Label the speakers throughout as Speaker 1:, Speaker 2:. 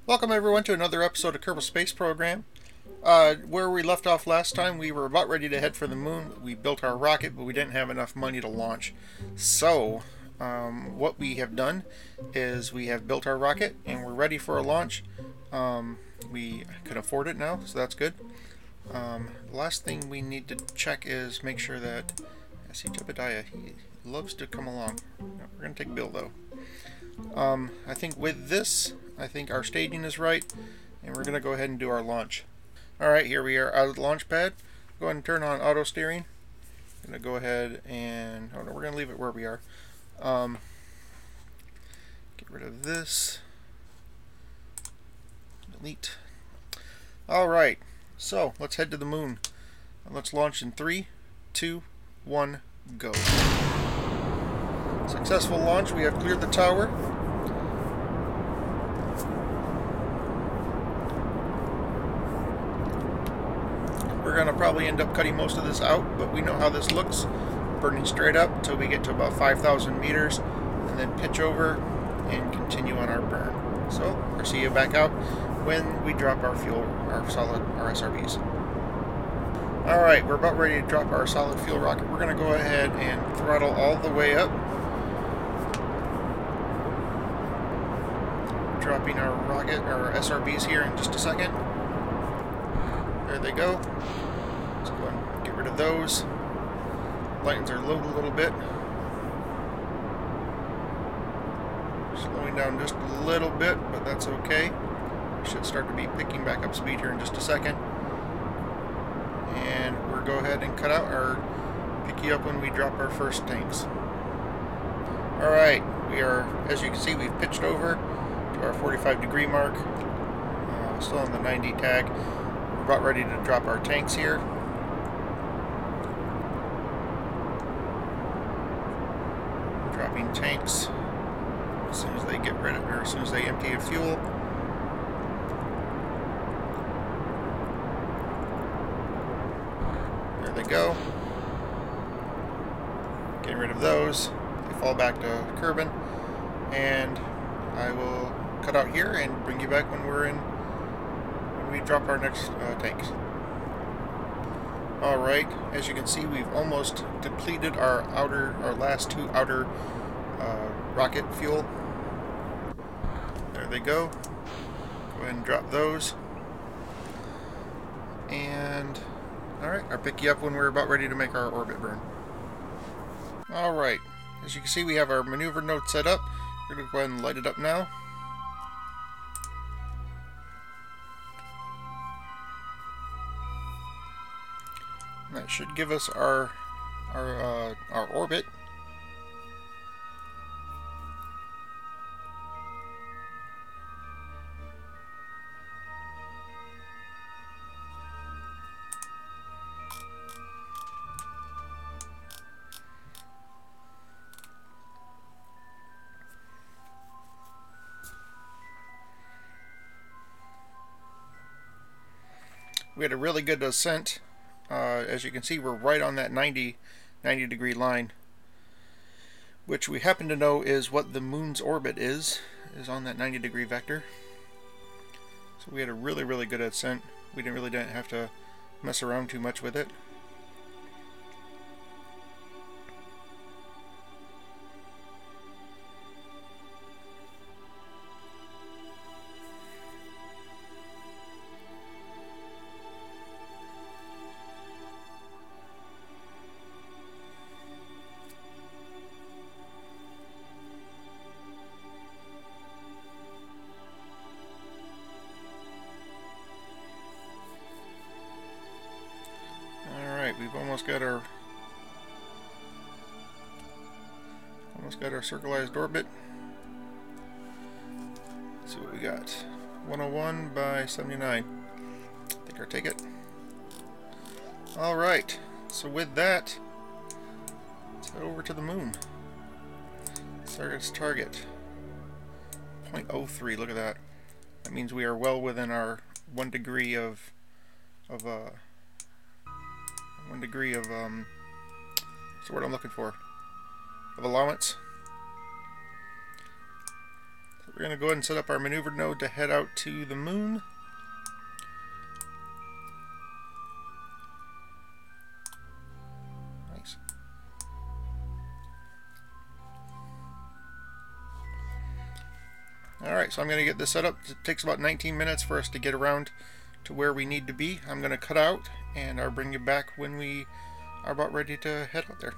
Speaker 1: Welcome everyone to another episode of Kerbal Space Program. Where we left off last time, we were about ready to head for the moon. We built our rocket, but we didn't have enough money to launch. So, what we have done is we have built our rocket and we're ready for a launch. We can afford it now, so that's good. The last thing we need to check is make sure that... I see Jebediah, he loves to come along. No, we're going to take Bill though. I think with this, I think our staging is right, and we're going to go ahead and do our launch. Alright, here we are out of the launch pad. Go ahead and turn on auto steering. I'm going to go ahead and... oh no, we're going to leave it where we are. Get rid of this. Delete. Alright, so let's head to the moon. Let's launch in 3, 2, 1, go. Successful launch. We have cleared the tower. We're going to probably end up cutting most of this out, but we know how this looks. Burning straight up until we get to about 5,000 meters, and then pitch over and continue on our burn. So, I'll see you back out when we drop our fuel, our SRBs. Alright, we're about ready to drop our solid fuel rocket. We're going to go ahead and throttle all the way up. Dropping our rocket, our SRBs here in just a second. There they go. Let's go and get rid of those. Lightens our load a little bit. Slowing down just a little bit, but that's okay. We should start to be picking back up speed here in just a second. And we'll go ahead and cut out or pick you up when we drop our first tanks. Alright, we are, as you can see, we've pitched over to our 45-degree mark. Still on the 90 tag. We're about ready to drop our tanks here. Dropping tanks as soon as they get rid of, or as soon as they empty of fuel. There they go. Getting rid of those. They fall back to Kerbin, and I will cut out here and bring you back when we drop our next tanks. Alright, as you can see, we've almost depleted our last two outer rocket fuel. There they go. Go ahead and drop those. And alright, I'll pick you up when we're about ready to make our orbit burn. Alright, as you can see, we have our maneuver node set up. We're going to go ahead and light it up now. That should give us our orbit. We had a really good ascent. As you can see, we're right on that 90 degree line, which we happen to know is what the moon's orbit is on that 90 degree vector. So we had a really good ascent. We didn't have to mess around too much with it. We've almost got our circularized orbit. Let's see what we got. 101 by 79. I think I'll take it. Alright, so with that, let's head over to the moon. Target's target. 0.03, look at that. That means we are well within our 1 degree of what's the word I'm looking for? Of allowance. So We're going to go ahead and set up our maneuver node to head out to the moon. Nice. Alright, so I'm going to get this set up. It takes about 19 minutes for us to get around to where we need to be. I'm going to cut out and I'll bring you back when we are about ready to head out there.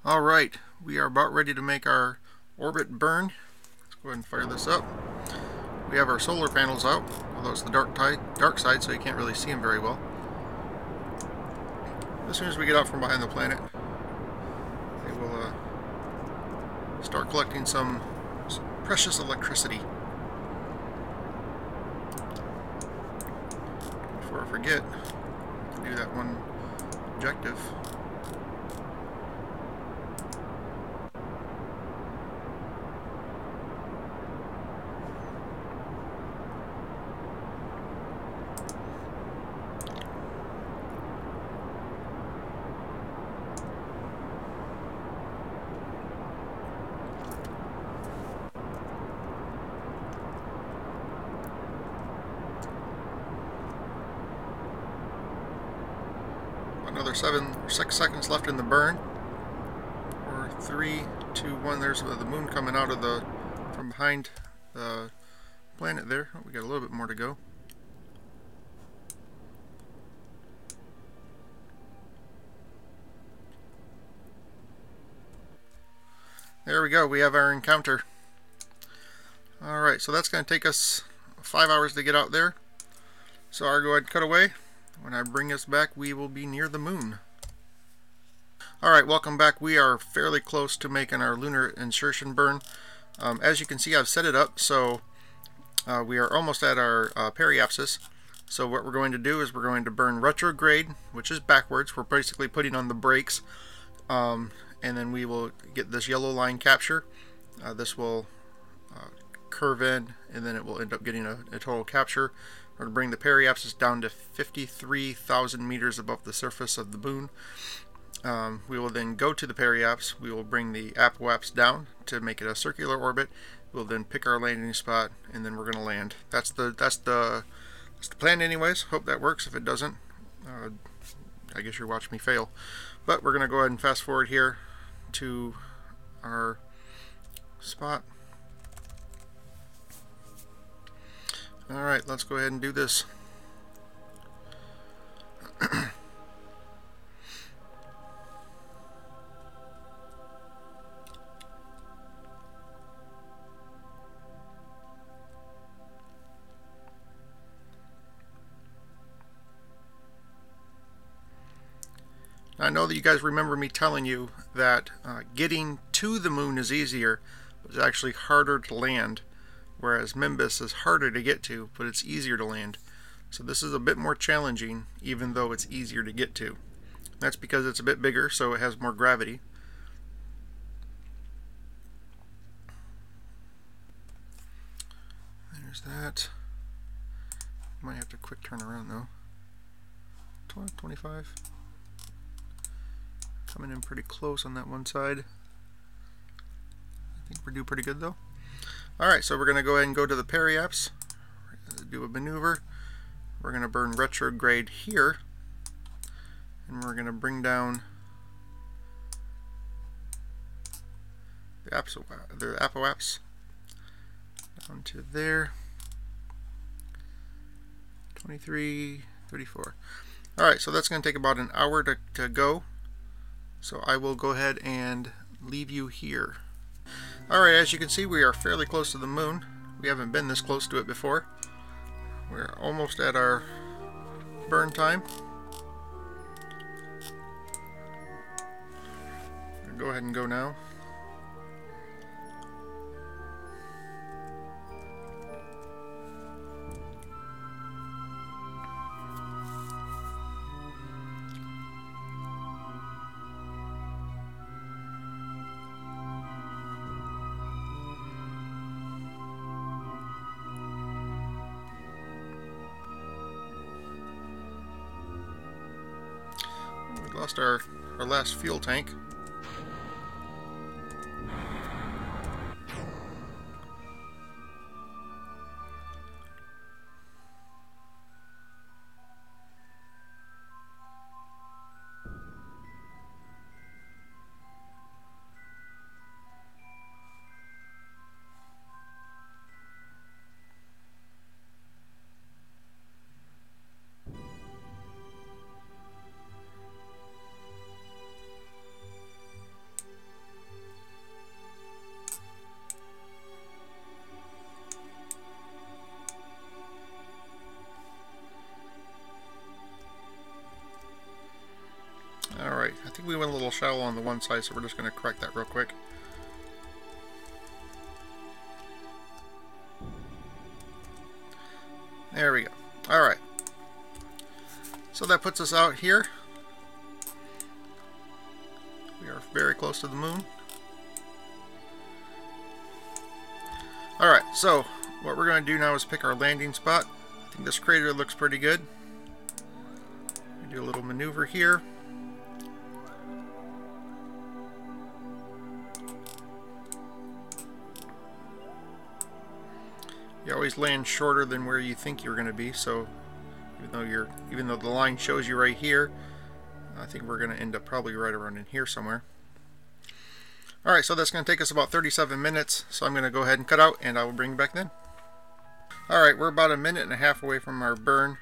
Speaker 1: Alright, we are about ready to make our orbit burn. Let's go ahead and fire this up. We have our solar panels out, although it's the dark side, so you can't really see them very well. As soon as we get out from behind the planet, they will start collecting some precious electricity. Before I forget to do that one objective. Another 6 seconds left in the burn. 4, 3, 2, 1. There's the moon coming out of from behind the planet there. Oh, we got a little bit more to go. There we go. We have our encounter. Alright, so that's going to take us 5 hours to get out there. So I'll go ahead and cut away. When I bring us back, we will be near the moon. Alright, welcome back. We are fairly close to making our lunar insertion burn. As you can see, I've set it up so we are almost at our periapsis. So what we're going to do is we're going to burn retrograde, which is backwards. We're basically putting on the brakes. And then we will get this yellow line capture. This will curve in, and then it will end up getting a total capture. We're going to bring the periapsis down to 53,000 meters above the surface of the moon. We will then go to the periapse. We will bring the apoapse down to make it a circular orbit. We'll then pick our landing spot, and then we're going to land. That's the plan anyways. Hope that works. If it doesn't, I guess you're watching me fail. But we're going to go ahead and fast forward here to our spot. Alright, let's go ahead and do this. I know that you guys remember me telling you that getting to the moon is easier, but it's actually harder to land. Whereas Mimbus is harder to get to, but it's easier to land. So this is a bit more challenging, even though it's easier to get to. That's because it's a bit bigger, so it has more gravity. There's that. Might have to quick turn around though. 20, 25. Coming in pretty close on that one side. I think we're doing pretty good though. Alright, so we're going to go ahead and go to the periapse, do a maneuver. We're going to burn retrograde here, and we're going to bring down the apoapse down to there. 23, 34. Alright, so that's going to take about an hour to go. So I will go ahead and leave you here. Alright, as you can see, we are fairly close to the moon. We haven't been this close to it before. We're almost at our burn time. Go ahead and go now. We lost our last fuel tank. think we went a little shallow on the one side, so we're just going to correct that real quick. There we go. Alright. So that puts us out here. We are very close to the moon. Alright, so what we're going to do now is pick our landing spot. I think this crater looks pretty good. We do a little maneuver here. You always land shorter than where you think you're going to be, so even though the line shows you right here, I think we're going to end up probably right around in here somewhere. Alright, so that's going to take us about 37 minutes, so I'm going to go ahead and cut out, and I will bring you back then. Alright, we're about a minute and a half away from our burn.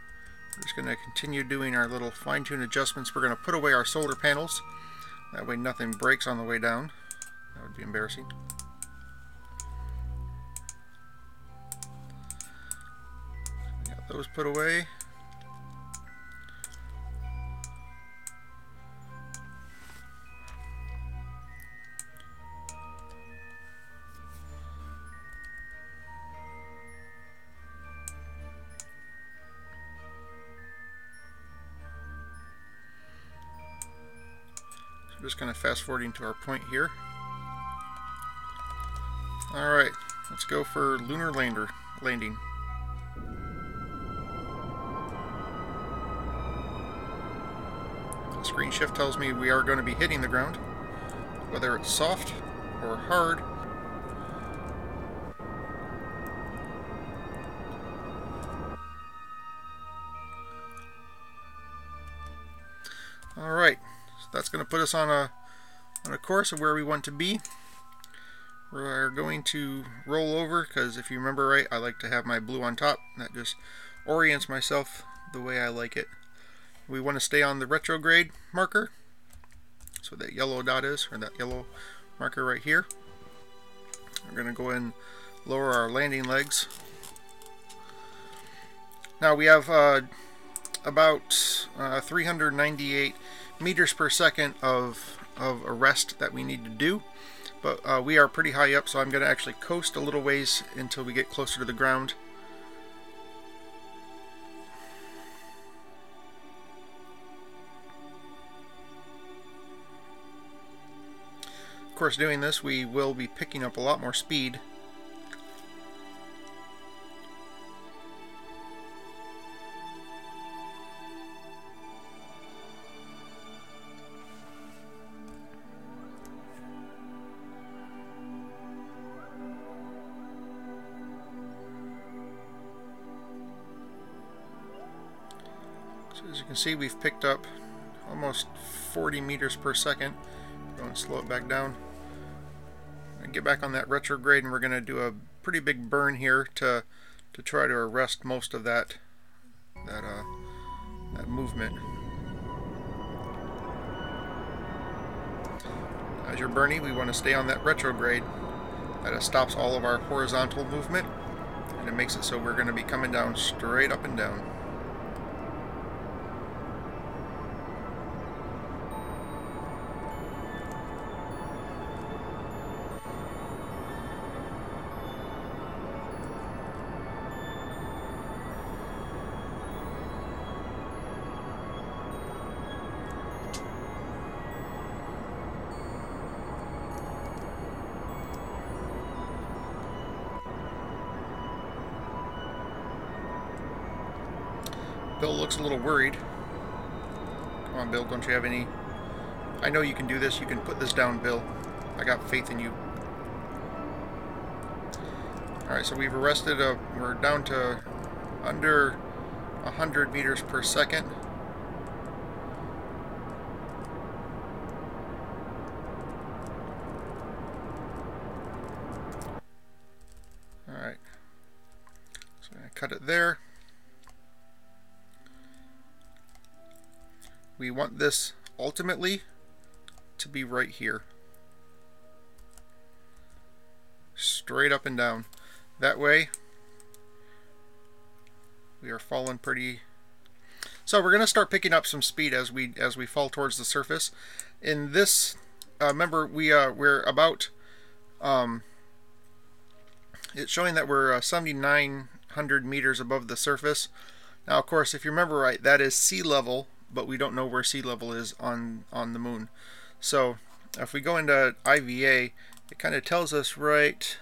Speaker 1: We're just going to continue doing our little fine-tune adjustments. We're going to put away our solar panels. That way nothing breaks on the way down. That would be embarrassing. Got those put away. Just kind of fast forwarding to our point here. Alright, let's go for lunar landing. The screen shift tells me we are going to be hitting the ground, whether it's soft or hard. Alright. That's going to put us on a course of where we want to be. We're going to roll over, because if you remember right, I like to have my blue on top. That just orients myself the way I like it. We want to stay on the retrograde marker. So that yellow dot is, or that yellow marker right here. We're going to go and lower our landing legs. Now we have about 398 meters per second of arrest that we need to do, but we are pretty high up, so I'm going to actually coast a little ways until we get closer to the ground. Of course, doing this, we will be picking up a lot more speed. So as you can see, we've picked up almost 40 meters per second. Go and slow it back down. And get back on that retrograde, and we're going to do a pretty big burn here to try to arrest most of that movement. As you're burning, we want to stay on that retrograde. That stops all of our horizontal movement, and it makes it so we're going to be coming down straight up and down. Bill looks a little worried. Come on, Bill, don't you have any... I know you can do this. You can put this down, Bill. I got faith in you. Alright, so we've arrested, we're down to under 100 meters per second. Alright, so I'm going to cut it there. We want this ultimately to be right here. Straight up and down. That way we are falling pretty... So we're going to start picking up some speed as we fall towards the surface. In this, remember we're about it's showing that we're 7,900 meters above the surface. Now, of course, if you remember right, that is sea level, but we don't know where sea level is on the moon. So if we go into IVA, it kind of tells us right.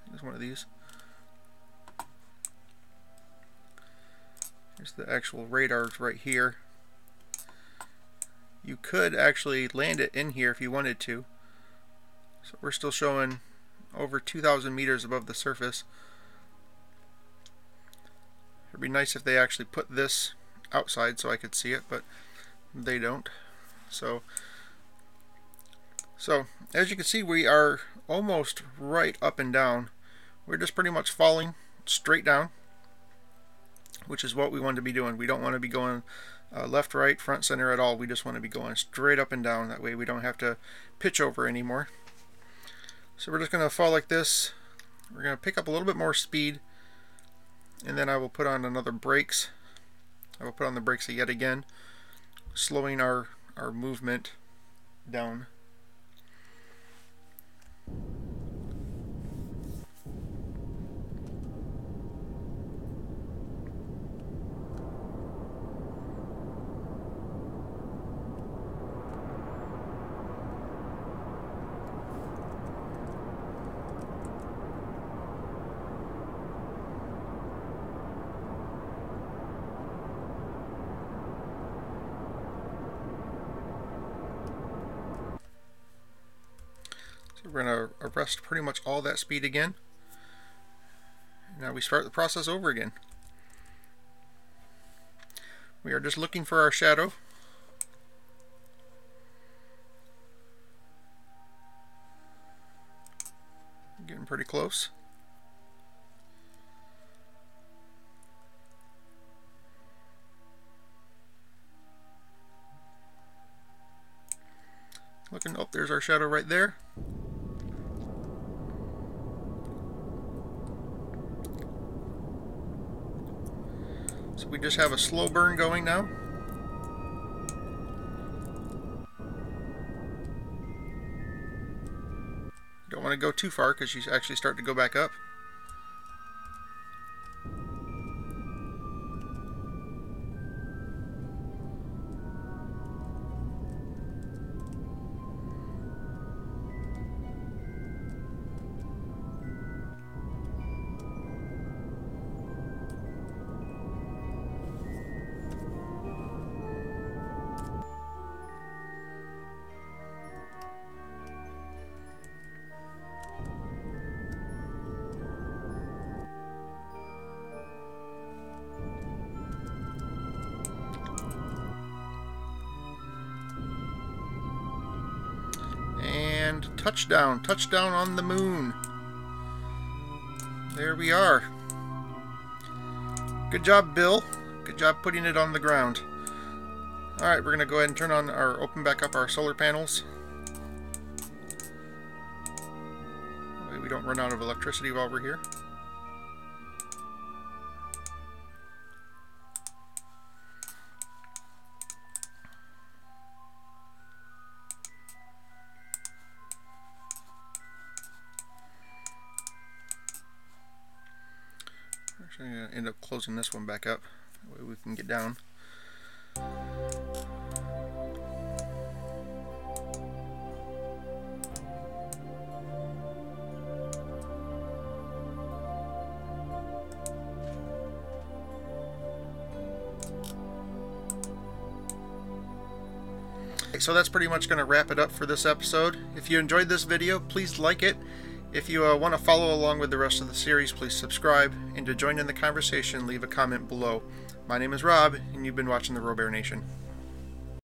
Speaker 1: There's one of these. Here's the actual radars right here. You could actually land it in here if you wanted to. So we're still showing over 2,000 meters above the surface. It'd be nice if they actually put this outside so I could see it, but they don't. So as you can see, we are almost right up and down. We're just pretty much falling straight down, which is what we want to be doing. We don't want to be going left, right, front, center at all. We just want to be going straight up and down. That way we don't have to pitch over anymore. So we're just going to fall like this. We're going to pick up a little bit more speed, and then I will put on another brakes. I will put on the brakes yet again, slowing our movement down. So we're going to arrest pretty much all that speed again. Now we start the process over again. We are just looking for our shadow. Getting pretty close. Looking, oh, there's our shadow right there. So we just have a slow burn going now. Don't want to go too far because you actually start to go back up. And touchdown on the moon. There we are. Good job, Bill. Good job putting it on the ground. Alright, we're going to go ahead and turn on open back up our solar panels. That way we don't run out of electricity while we're here. Actually, I'm going to end up closing this one back up. That way we can get down. So that's pretty much going to wrap it up for this episode. If you enjoyed this video, please like it. If you want to follow along with the rest of the series, please subscribe, and to join in the conversation, leave a comment below. My name is Rob, and you've been watching the Robear Nation.